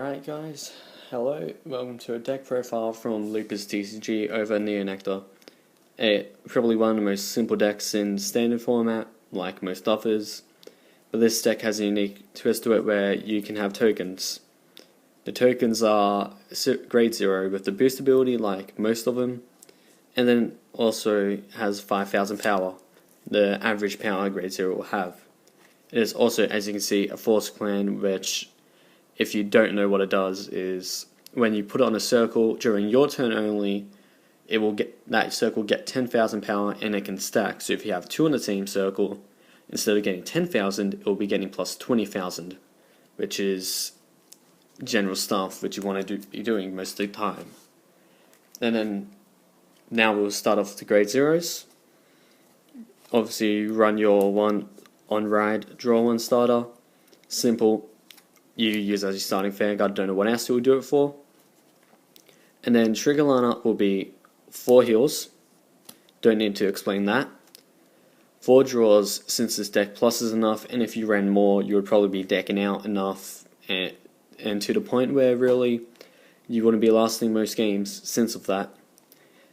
Alright guys, hello, welcome to a deck profile from Lucas TCG over Neo Nectar. Probably one of the most simple decks in standard format, like most others, but this deck has a unique twist to it where you can have tokens. The tokens are grade 0 with the boost ability like most of them, and then also has 5000 power, the average power grade 0 will have. It is also, as you can see, a force clan, which, if you don't know what it does, is when you put it on a circle during your turn only, it will that circle get 10,000 power and it can stack. So if you have two on the same circle, instead of getting 10,000, it will be getting plus 20,000, which is general stuff which you want to be doing most of the time. And then now we'll start off the grade 0s. Obviously, you run your one on ride, draw one starter. Simple. You use as your starting Vanguard, don't know what else you will do it for. And then trigger lineup will be 4 heals, don't need to explain that. 4 draws, since this deck pluses enough, and if you ran more you would probably be decking out enough and to the point where really you wouldn't be lasting most games since of that.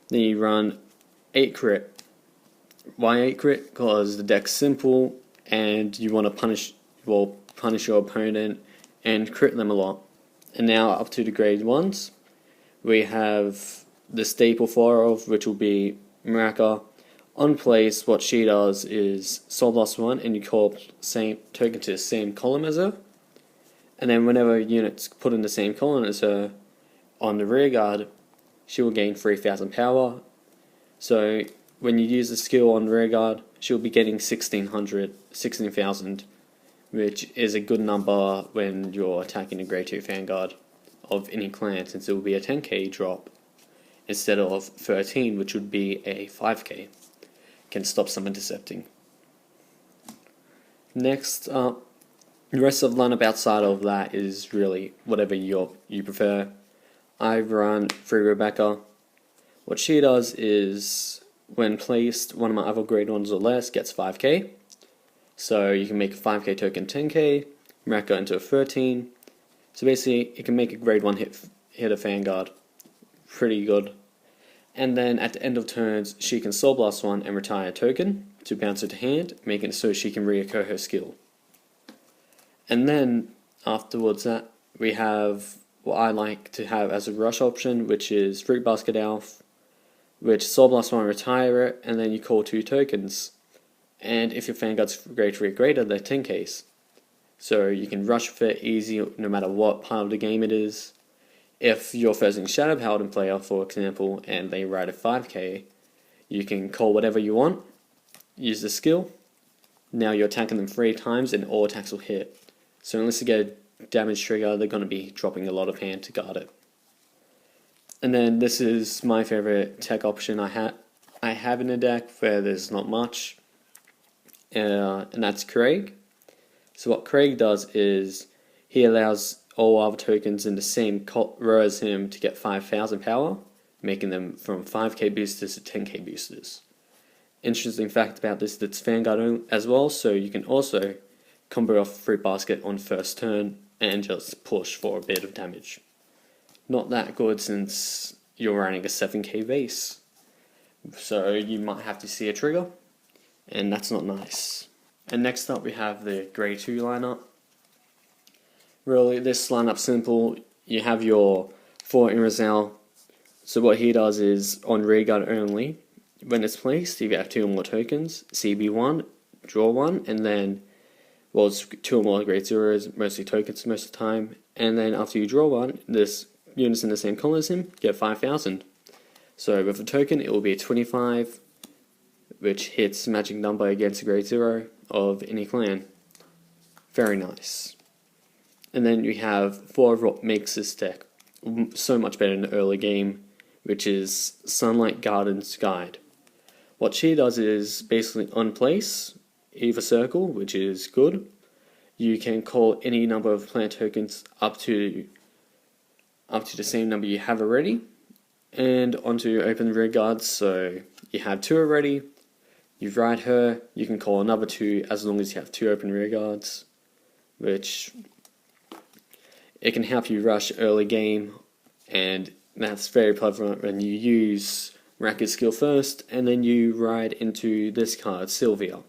Then you run 8 crit. Why 8 crit? Because the deck's simple and you want to punish your opponent and crit them a lot. And now up to the grade 1s, we have the staple 4 of, which will be Mirkka. On place, what she does is Soul Blast 1 and you call same token to the same column as her. And then whenever units put in the same column as her on the rear guard, she will gain 3000 power. So when you use the skill on rear guard, she'll be getting 16,000, which is a good number when you're attacking a grade 2 Vanguard of any clan, since it will be a 10k drop instead of 13, which would be a 5k. Can stop some intercepting. Next up, the rest of the lineup outside of that is really whatever you prefer. I run through Rebecca. What she does is, when placed, one of my other grade 1s or less gets 5k. So you can make a 5k token 10k, Mirkka into a 13. So basically, it can make a grade 1 hit a Vanguard. Pretty good. And then at the end of turns, she can Soul Blast 1 and retire a token to bounce it to hand, making it so she can reoccur her skill. And then afterwards that, we have what I like to have as a rush option, which is Fruit Basket Elf, which Soul Blast 1 retire it, and then you call 2 tokens. And if your Vanguard's grade 3 or greater, they're 10ks. So you can rush with it easy no matter what part of the game it is. If you're facing Shadow Paladin player, for example, and they ride a 5k, you can call whatever you want, use the skill. Now you're attacking them 3 times and all attacks will hit. So unless you get a damage trigger, they're going to be dropping a lot of hand to guard it. And then this is my favorite tech option I have in the deck where there's not much. And that's Craig. So what Craig does is he allows all other tokens in the same row as him to get 5000 power, making them from 5k boosters to 10k boosters. Interesting fact about this, that's Vanguard as well, so you can also combo off Fruit Basket on first turn and just push for a bit of damage. Not that good since you're running a 7k base, so you might have to see a trigger, and that's not nice. And next up we have the grade 2 lineup. Really, this lineup's simple. You have your 4 Irminsul. So what he does is, on rear guard only, when it's placed, if you have 2 or more tokens, CB1, draw 1, and then, well, it's 2 or more grade 0s, mostly tokens most of the time, and then after you draw 1, this units in the same column as him get 5000. So with a token, it will be a 25, which hits magic number against a grade 0 of any clan. Very nice. And then we have 4 of what makes this deck so much better in the early game, which is Sunlight Garden's Guide. What she does is basically unplace either circle, which is good. You can call any number of plant tokens up to the same number you have already, and onto open rear guards. So you have 2 already. You ride her, you can call another 2 as long as you have 2 open rear guards, which It can help you rush early game, and that's very prevalent when you use Racket skill first, and then you ride into this card, Sylvia.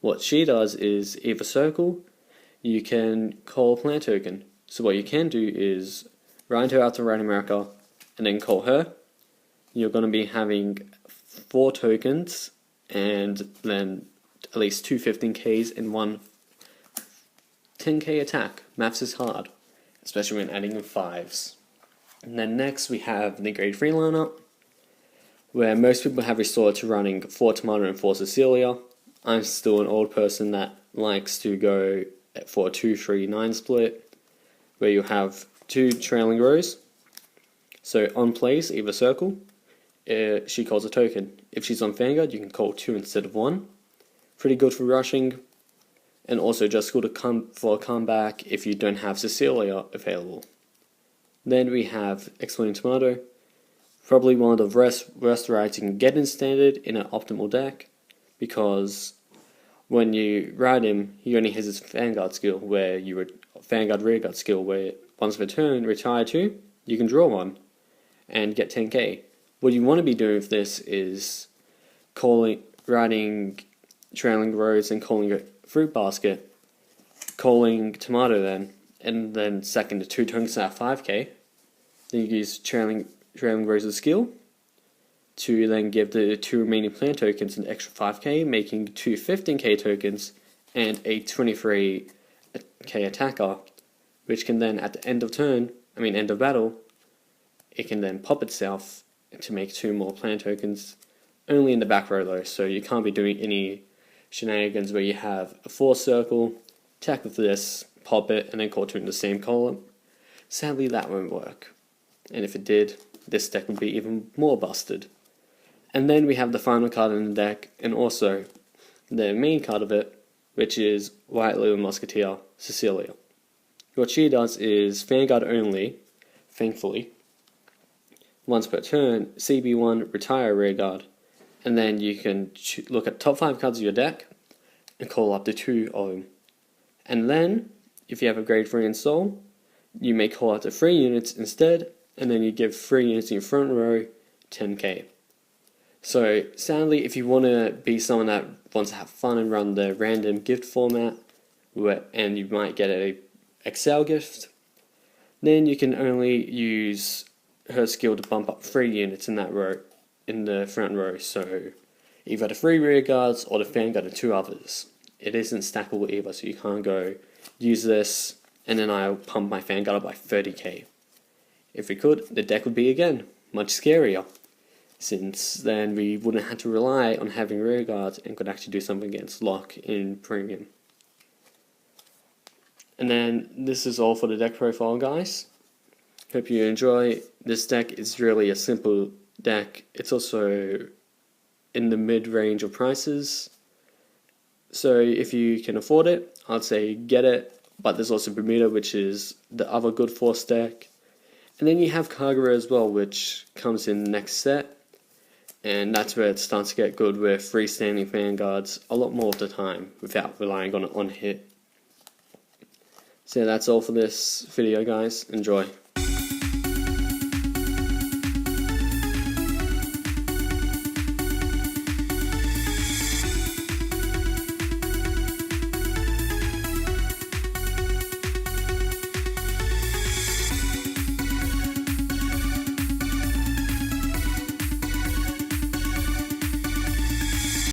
What she does is either circle, you can call a plant token. So what you can do is ride her out to riding Mirkka, and then call her. You're going to be having 4 tokens, and then at least 2 15Ks and 1 10K attack. Maths is hard, especially when adding in 5s. And then next we have the grade 3 lineup, where most people have restored to running 4 Tomato and 4 Cecilia. I'm still an old person that likes to go for a 2-3-9 split, where you have 2 trailing rows. So on plays, either circle, she calls a token. If she's on Vanguard, you can call 2 instead of 1. Pretty good for rushing, and also just good to come for a comeback if you don't have Cecilia available. Then we have Exploding Tomato, probably one of the worst rides you can get in Standard in an optimal deck, because when you ride him, he only has his Vanguard skill, where you would Vanguard Rearguard skill, where once per turn, retire 2, you can draw 1 and get 10k. What you want to be doing with this is riding trailing rows and calling a fruit basket, calling Tomato then, and then second to 2 tokens at 5k. Then you use trailing rows' skill to then give the 2 remaining plant tokens an extra 5k, making 2 15k tokens and a 23k attacker, which can then at the end of battle, it can then pop itself to make 2 more plant tokens, only in the back row though, so you can't be doing any shenanigans where you have a 4 circle, attack with this, pop it, and then call 2 in the same column. Sadly that won't work, and if it did, this deck would be even more busted. And then we have the final card in the deck, and also the main card of it, which is White Little Musketeer, Cecilia. What she does is Vanguard only, thankfully. Once per turn, CB1, retire Rearguard, and then you can look at top 5 cards of your deck and call up to 2 of them. And then, if you have a grade 3 in Soul, you may call out to 3 units instead, and then you give 3 units in your front row 10k. So, sadly, if you want to be someone that wants to have fun and run the random gift format, and you might get a Excel gift, then you can only use her skill to bump up 3 units in that row, in the front row. So, either the 3 rear guards or the Vanguard and 2 others. It isn't stackable either, so you can't go use this and then I'll pump my Vanguard up by 30k. If we could, the deck would be again much scarier, since then we wouldn't have to rely on having rear guards and could actually do something against lock in premium. And then this is all for the deck profile, guys. Hope you enjoy. This deck is really a simple deck. It's also in the mid-range of prices, so if you can afford it, I'd say get it. But there's also Bermuda, which is the other good force deck. And then you have Kirah as well, which comes in the next set. And that's where it starts to get good with freestanding Vanguards a lot more of the time, without relying on it on hit. So that's all for this video, guys. Enjoy.